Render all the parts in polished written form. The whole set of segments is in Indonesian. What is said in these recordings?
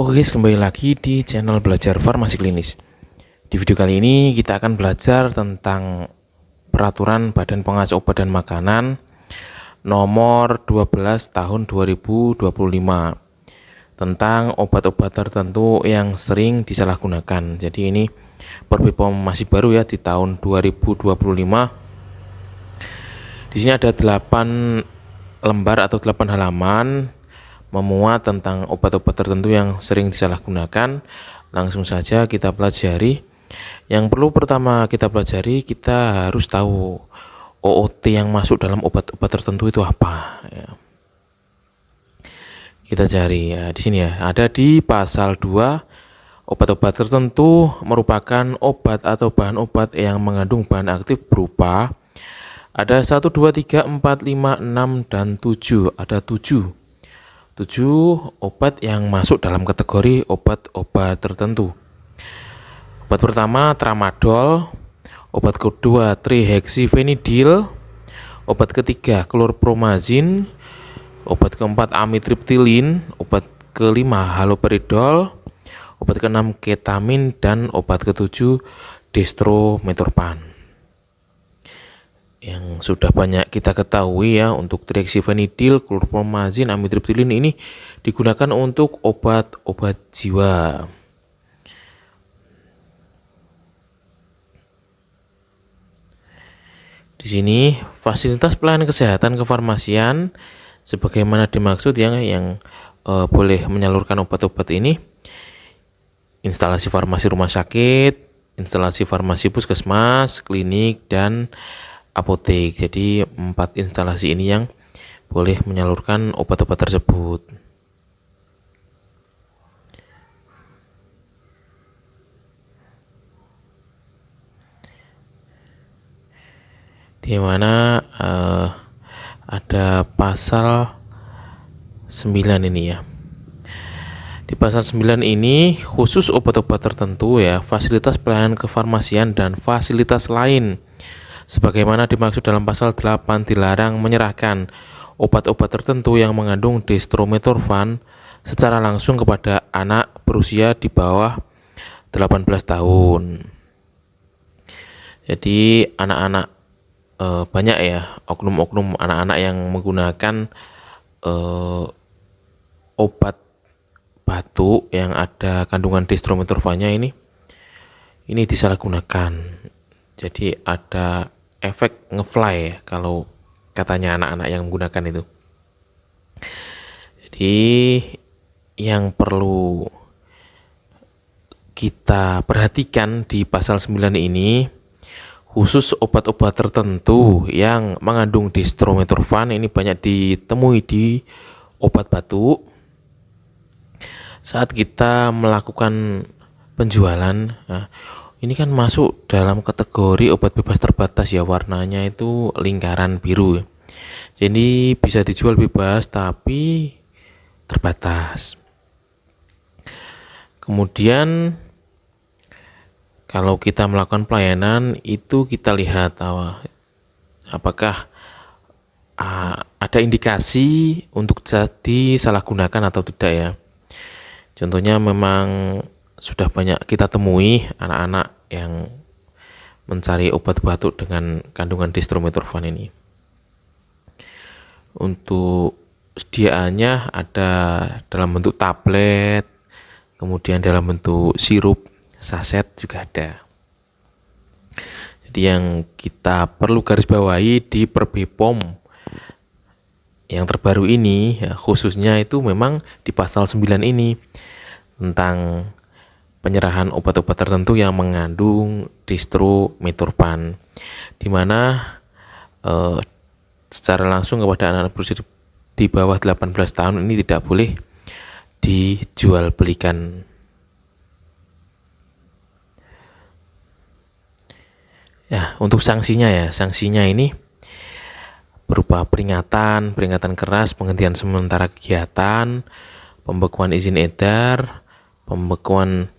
Oke guys, kembali lagi di channel Belajar Farmasi Klinis. Di video kali ini kita akan belajar tentang Peraturan Badan Pengawas Obat dan Makanan nomor 12 tahun 2025 tentang obat-obat tertentu yang sering disalahgunakan. Jadi ini Perbipom masih baru ya di tahun 2025. Di sini ada 8 lembar atau 8 halaman memuat tentang obat-obat tertentu yang sering disalahgunakan. Langsung saja kita pelajari. Yang perlu pertama kita pelajari, kita harus tahu OOT yang masuk dalam obat-obat tertentu itu apa ya. Kita cari ya di sini ya, ada di pasal 2. Obat-obat tertentu merupakan obat atau bahan obat yang mengandung bahan aktif berupa ada 1, 2, 3, 4, 5, 6 dan 7. Ada 7 obat yang masuk dalam kategori obat-obat tertentu. Obat pertama tramadol, obat kedua trihexyphenidyl, obat ketiga klorpromazin, obat keempat amitriptylin, obat kelima haloperidol, obat keenam ketamin, dan obat ketujuh dextromethorphan. Yang sudah banyak kita ketahui ya, untuk trihexyphenidyl, klorpromazin, amitriptylin ini digunakan untuk obat-obat jiwa. Di sini fasilitas pelayanan kesehatan kefarmasian sebagaimana dimaksud yang boleh menyalurkan obat-obat ini: instalasi farmasi rumah sakit, instalasi farmasi puskesmas, klinik, dan apotek. Jadi 4 instalasi ini yang boleh menyalurkan obat-obat tersebut. Di mana ada pasal 9 ini ya. Di pasal 9 ini khusus obat-obat tertentu ya, fasilitas pelayanan kefarmasian dan fasilitas lain sebagaimana dimaksud dalam pasal 8 dilarang menyerahkan obat-obat tertentu yang mengandung dextromethorphan secara langsung kepada anak berusia di bawah 18 tahun. Jadi anak-anak banyak ya oknum-oknum anak-anak yang menggunakan obat batuk yang ada kandungan dextromethorphannya ini disalahgunakan. Jadi ada efek ngefly ya, kalau katanya anak-anak yang menggunakan itu. Jadi yang perlu kita perhatikan di pasal 9 ini, khusus obat-obat tertentu yang mengandung dextromethorphan ini banyak ditemui di obat batuk. Saat kita melakukan penjualan, ini kan masuk dalam kategori obat bebas terbatas ya, warnanya itu lingkaran biru. Jadi bisa dijual bebas tapi terbatas. Kemudian kalau kita melakukan pelayanan itu kita lihat apakah ada indikasi untuk disalahgunakan atau tidak ya. Contohnya memang sudah banyak kita temui anak-anak yang mencari obat batuk dengan kandungan dextromethorphan ini. Untuk sediaannya ada dalam bentuk tablet, kemudian dalam bentuk sirup, saset juga ada. Jadi yang kita perlu garis bawahi di Perbipom yang terbaru ini ya, khususnya itu memang di pasal 9 ini tentang penyerahan obat-obat tertentu yang mengandung dextromethorphan, di mana secara langsung kepada anak-anak berusia di bawah 18 tahun ini tidak boleh dijual belikan. Ya, untuk sanksinya ini berupa peringatan keras, penghentian sementara kegiatan, pembekuan izin edar, pembekuan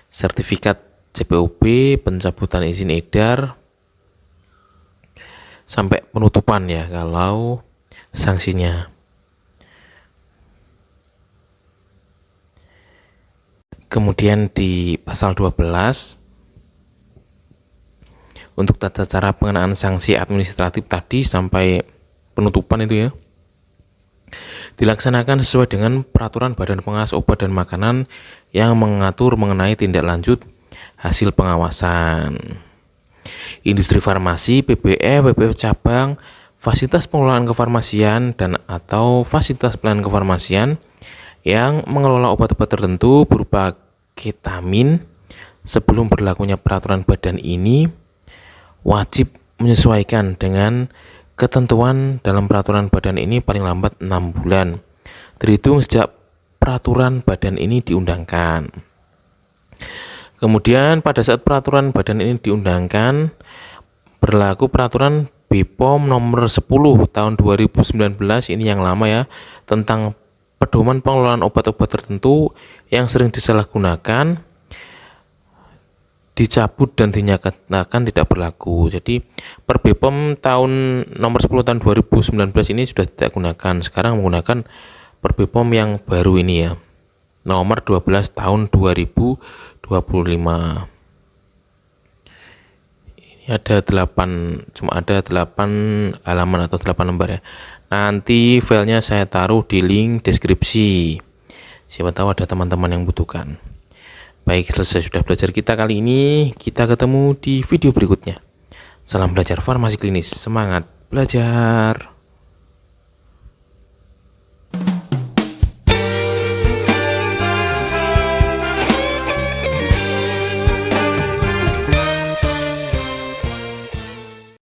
sertifikat CPOB, pencabutan izin edar, sampai penutupan ya kalau sanksinya. Kemudian di pasal 12 untuk tata cara pengenaan sanksi administratif tadi sampai penutupan itu ya, dilaksanakan sesuai dengan peraturan Badan Pengawas Obat dan Makanan yang mengatur mengenai tindak lanjut hasil pengawasan. Industri farmasi, PBE, PBF cabang, fasilitas pengelolaan kefarmasian dan atau fasilitas pelayanan kefarmasian yang mengelola obat-obat tertentu berupa ketamin sebelum berlakunya peraturan badan ini wajib menyesuaikan dengan ketentuan dalam peraturan badan ini paling lambat 6 bulan terhitung sejak peraturan badan ini diundangkan. Kemudian pada saat peraturan badan ini diundangkan, berlaku peraturan BPOM nomor 10 tahun 2019, ini yang lama ya, tentang pedoman pengelolaan obat-obat tertentu yang sering disalahgunakan, dicabut dan dinyatakan tidak berlaku. Jadi per BPOM tahun nomor 10 tahun 2019 ini sudah tidak gunakan. Sekarang menggunakan per BPOM yang baru ini ya, nomor 12 tahun 2025. Ini ada 8, cuma ada 8 halaman atau 8 lembar ya. Nanti filenya saya taruh di link deskripsi. Siapa tahu ada teman-teman yang butuhkan. Baik, selesai sudah belajar kita kali ini. Kita ketemu di video berikutnya. Salam belajar farmasi klinis. Semangat belajar.